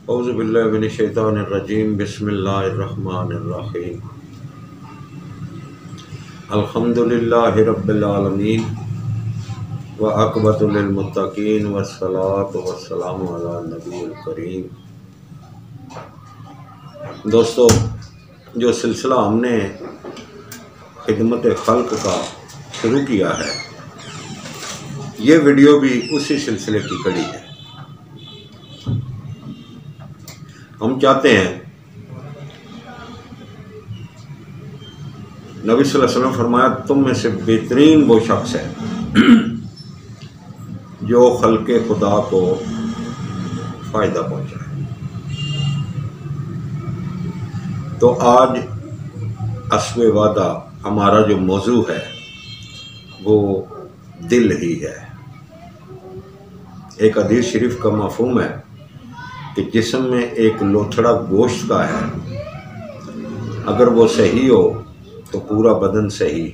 اعوذ باللہ من الشیطان الرجیم بسم اللہ الرحمن الرحیم الحمد للہ رب العالمین وعاقبۃ للمتقین والصلاۃ والسلام علی النبی الکریم۔ دوستو، جو سلسلہ ہم نے خدمت خلق کا شروع کیا ہے، یہ ویڈیو بھی اسی سلسلے کی کڑی ہے۔ ہم چاہتے ہیں نبی صلی اللہ علیہ وسلم فرمایا، تم میں سے بہترین وہ شخص ہے جو خلق خدا کو فائدہ پہنچائے۔ تو آج حسب وعدہ ہمارا جو موضوع ہے وہ دل ہی ہے۔ ایک حدیث شریف کا مفہوم ہے کہ جسم میں ایک لوتھڑا گوشت کا ہے، اگر وہ صحیح ہو تو پورا بدن صحیح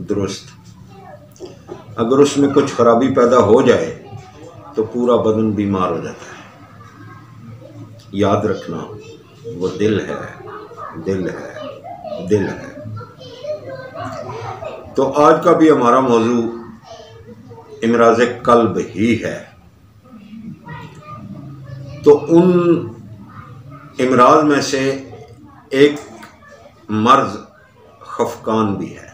درست، اگر اس میں کچھ خرابی پیدا ہو جائے تو پورا بدن بیمار ہو جاتا ہے۔ یاد رکھنا، وہ دل ہے، دل ہے، دل ہے۔ تو آج کا بھی ہمارا موضوع امراض قلب ہی ہے۔ تو ان امراض میں سے ایک مرض خفقان بھی ہے۔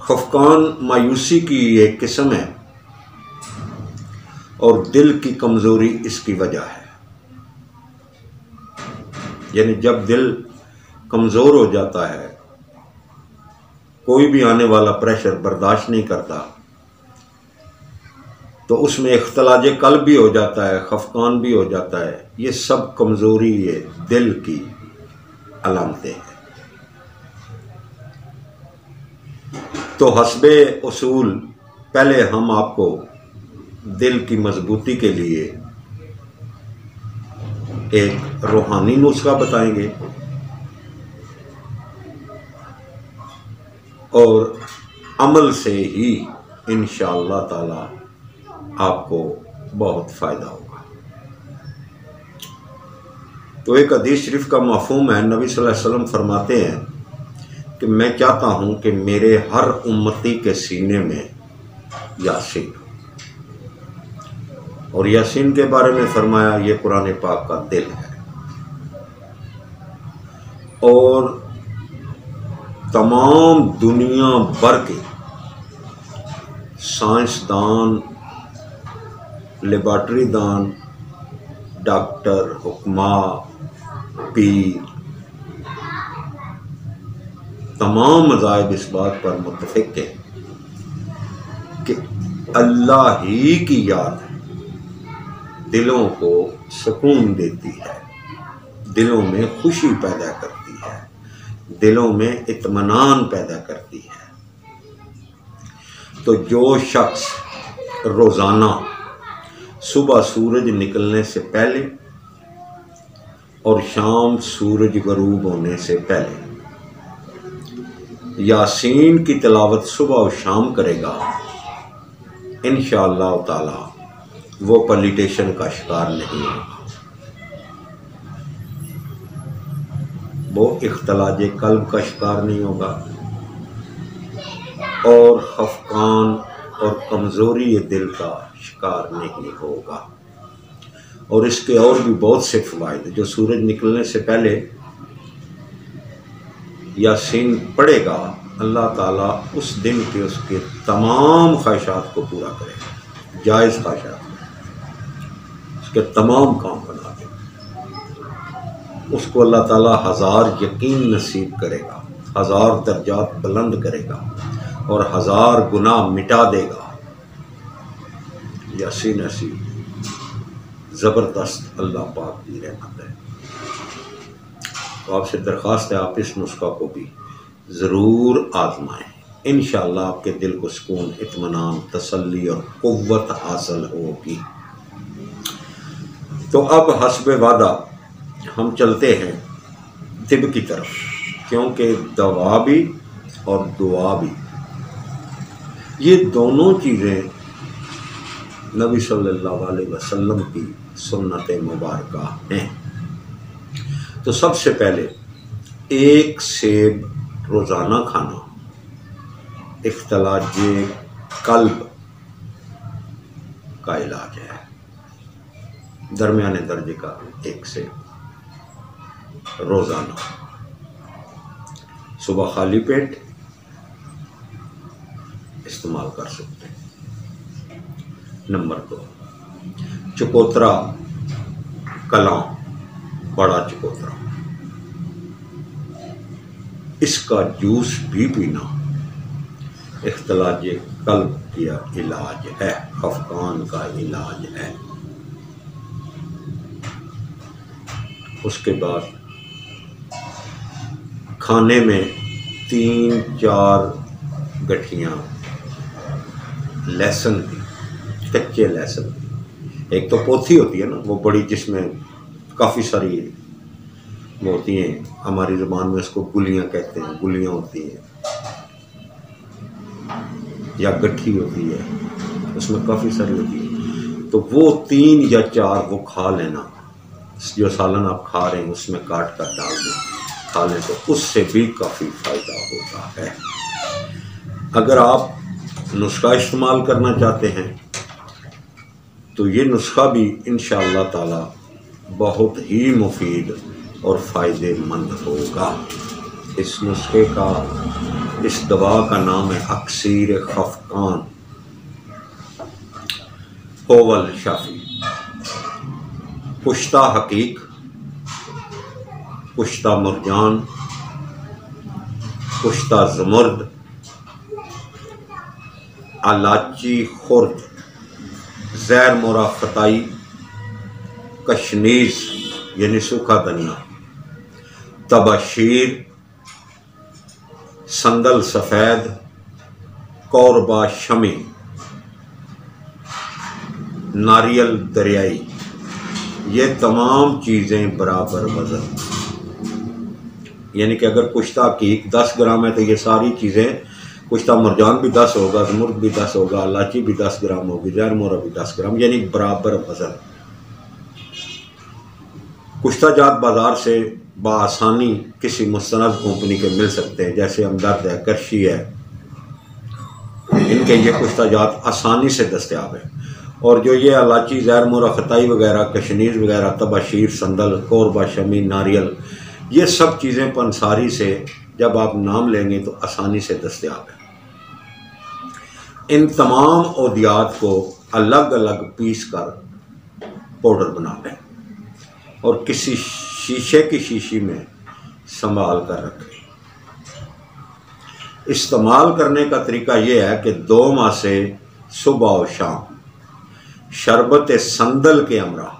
خفقان مایوسی کی ایک قسم ہے اور دل کی کمزوری اس کی وجہ ہے۔ یعنی جب دل کمزور ہو جاتا ہے، کوئی بھی آنے والا پریشر برداشت نہیں کرتا، تو اس میں اختلاج قلب بھی ہو جاتا ہے، خفقان بھی ہو جاتا ہے۔ یہ سب کمزوری دل کی علامتیں ہیں۔ تو حسب اصول پہلے ہم آپ کو دل کی مضبوطی کے لیے ایک روحانی نسخہ بتائیں گے اور عمل سے ہی انشاءاللہ تعالی آپ کو بہت فائدہ ہوگا۔ تو ایک حدیث شریف کا مفہوم ہے، نبی صلی اللہ علیہ وسلم فرماتے ہیں کہ میں چاہتا ہوں کہ میرے ہر امتی کے سینے میں یاسین، اور یاسین کے بارے میں فرمایا یہ قرآن پاک کا دل ہے۔ اور تمام دنیا بھر کے سائنسدان، لیبارٹری دان، ڈاکٹر، حکماء، پیر، تمام مذاہب اس بات پر متفق ہیں کہ اللہ ہی کی یاد دلوں کو سکون دیتی ہے، دلوں میں خوشی پیدا کرتی ہے، دلوں میں اطمینان پیدا کرتی ہے۔ تو جو شخص روزانہ صبح سورج نکلنے سے پہلے اور شام سورج غروب ہونے سے پہلے یاسین کی تلاوت صبح و شام کرے گا، انشاءاللہ تعالی وہ پلیٹیشن کا شکار نہیں ہوگا، وہ اختلاج قلب کا شکار نہیں ہوگا، اور خفقان اور کمزوری دل کا شکار نہیں ہوگا۔ اور اس کے اور بھی بہت سے فوائد، جو سورج نکلنے سے پہلے یاسین پڑھے گا، اللہ تعالیٰ اس دن کے اس کے تمام خواہشات کو پورا کرے گا، جائز خواہشات، اس کے تمام کام بنا دے گا۔ اس کو اللہ تعالیٰ 1000 یقین نصیب کرے گا، 1000 درجات بلند کرے گا اور 1000 گناہ مٹا دے گا۔ یاسین ایسی زبردست اللہ پاک کی رحمت ہے۔ تو آپ سے درخواست ہے، آپ اس نسخہ کو بھی ضرور آزمائیں، انشاءاللہ آپ کے دل کو سکون، اطمینان، تسلی اور قوت حاصل ہوگی۔ تو اب حسب وعدہ ہم چلتے ہیں طب کی طرف، کیونکہ دوا بھی اور دعا بھی، یہ دونوں چیزیں نبی صلی اللہ علیہ وسلم کی سنت مبارکہ ہیں۔ تو سب سے پہلے 1 سیب روزانہ کھانا اختلاج قلب کا علاج ہے، درمیانے درجے کا 1 سیب روزانہ، صبح خالی پیٹ استعمال کر سکتے ہیں۔ نمبر 2، چکوترا کلاں، بڑا چکوترا، اس کا جوس بھی پینا اختلاج قلب کا علاج ہے، خفقان کا علاج ہے۔ اس کے بعد کھانے میں 3-4 گٹھیاں لہسن کی، کچے لہسن کی، ایک تو پوتھی ہوتی ہے نا وہ بڑی، جس میں کافی ساری وہ ہوتی ہیں، ہماری زبان میں اس کو گلیاں کہتے ہیں، گلیاں ہوتی ہیں یا گٹھی ہوتی ہے، اس میں کافی ساری ہوتی ہے، تو وہ 3 یا 4 وہ کھا لینا، جو سالن آپ کھا رہے ہیں اس میں کاٹ کر ڈال دیں، کھا لیں تو اس سے بھی کافی فائدہ ہوتا ہے۔ اگر آپ نسخہ استعمال کرنا چاہتے ہیں تو یہ نسخہ بھی انشاءاللہ تعالی بہت ہی مفید اور فائدے مند ہوگا۔ اس نسخے کا، اس دوا کا نام ہے اکسیر خفقان ہوول شافی۔ پشتہ حقیق، پشتہ مرجان، پشتہ زمرد، الاچی خرد، زیر مورا فتائی، کشنیز یعنی سوکھا دھنیا، تباشیر، سندل سفید، کوربا شمی، ناریل دریائی، یہ تمام چیزیں برابر وزن، یعنی کہ اگر کشتہ حقیق 10 گرام ہے تو یہ ساری چیزیں، کشتہ مرجان بھی 10 ہوگا، زمرد بھی 10 ہوگا، الاچی بھی 10 گرام ہوگی، زیر مورا بھی 10 گرام، یعنی برابر وزن۔ کشتہ جات بازار سے بآسانی کسی مستند کمپنی کے مل سکتے ہیں، جیسے ہمدرد ہے، کرشی ہے، ان کے یہ کشتہ جات آسانی سے دستیاب ہیں۔ اور جو یہ الاچی، زیر مورا فتائی وغیرہ، کشنیز وغیرہ، تباشیر، سندل، کوربا شمی، ناریل، یہ سب چیزیں پنساری سے جب آپ نام لیں گے تو آسانی سے دستیاب ہیں۔ ان تمام ادویات کو الگ الگ پیس کر پاؤڈر بنا لیں اور کسی شیشے کی شیشی میں سنبھال کر رکھیں۔ استعمال کرنے کا طریقہ یہ ہے کہ 2 ماہ سے صبح و شام شربت سندل کے ہمراہ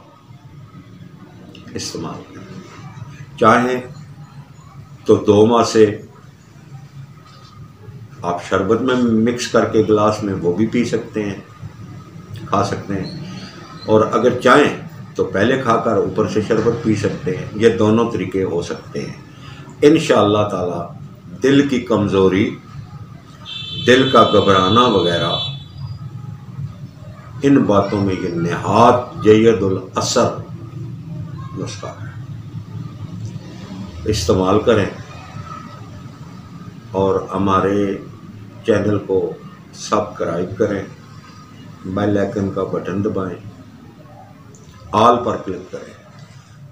استعمال کریں، چاہیں تو 2 ماہ سے آپ شربت میں مکس کر کے گلاس میں وہ بھی پی سکتے ہیں، کھا سکتے ہیں، اور اگر چاہیں تو پہلے کھا کر اوپر سے شربت پی سکتے ہیں، یہ دونوں طریقے ہو سکتے ہیں۔ انشاءاللہ تعالی دل کی کمزوری، دل کا گھبرانا وغیرہ، ان باتوں میں یہ نہایت جید الاثر نسخہ ہے، استعمال کریں اور ہمارے چینل کو سبسکرائب کریں، بیل آئیکن کا بٹن دبائیں، آل پر کلک کریں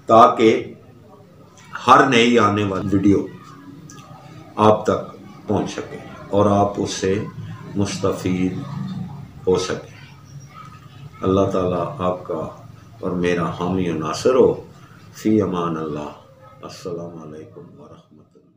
تاکہ ہر نئی آنے والی ویڈیو آپ تک پہنچ سکے اور آپ اس سے مستفید ہو سکیں۔ اللہ تعالیٰ آپ کا اور میرا حامی و ناصر ہو۔ فی امان اللہ۔ السلام علیکم ورحمۃ اللہ۔